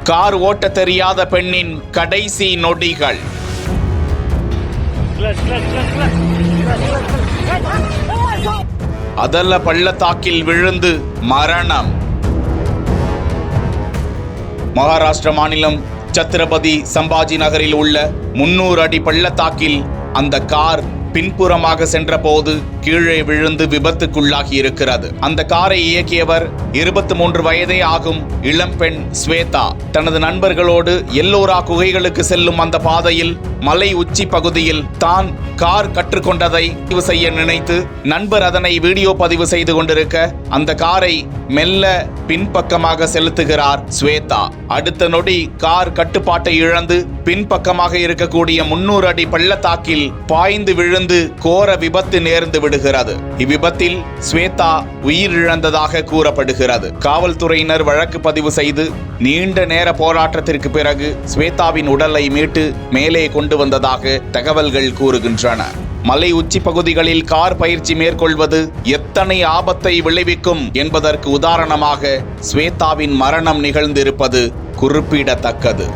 Car ஓட்ட தெரியாத பெண்ணின் கடைசி நொடிகள். அதல்ல பள்ளத்தாக்கில் விழுந்து மரணம். மகாராஷ்டிர மாநிலம் சத்ரபதி சம்பாஜி நகரில் உள்ள 300 அடி பள்ளத்தாக்கில் அந்த கார் பின்புறமாக சென்ற போது கீழே விழுந்து விபத்துக்குள்ளாகி இருக்கிறது. அந்த காரை இயக்கியவர் 23 வயதே ஆகும் இளம்பெண் ஸ்வேதா. தனது நண்பர்களோடு எல்லோரா குகைகளுக்கு செல்லும் அந்த பாதையில் மலை உச்சி பகுதியில் தான் கார் கற்றுக்கொண்டதை பதிவு செய்ய நினைத்து நண்பர் அதனை வீடியோ பதிவு செய்து கொண்டிருக்க அந்த காரை மெல்ல பின்பக்கமாக செலுத்துகிறார் ஸ்வேதா. அடுத்த நொடி கார் கட்டுப்பாட்டை இழந்து பின்பக்கமாக இருக்கக்கூடிய 300 அடி பள்ளத்தாக்கில் பாய்ந்து விழுந்து கோர விபத்து நேர்ந்து விடுகிறது. இவ்விபத்தில் ஸ்வேதா உயிரிழந்ததாக கூறப்படுகிறது. காவல்துறையினர் வழக்கு பதிவு செய்து நீண்ட நேர போராட்டத்திற்கு பிறகு ஸ்வேதாவின் உடலை மீட்டு மேலே கொண்டு வந்ததாக தகவல்கள் கூறுகின்றன. மலை உச்சி பகுதிகளில் கார் பயிற்சி மேற்கொள்வது எத்தனை ஆபத்தை விளைவிக்கும் என்பதற்கு உதாரணமாக ஸ்வேதாவின் மரணம் நிகழ்ந்திருப்பது குறிப்பிடத்தக்கது.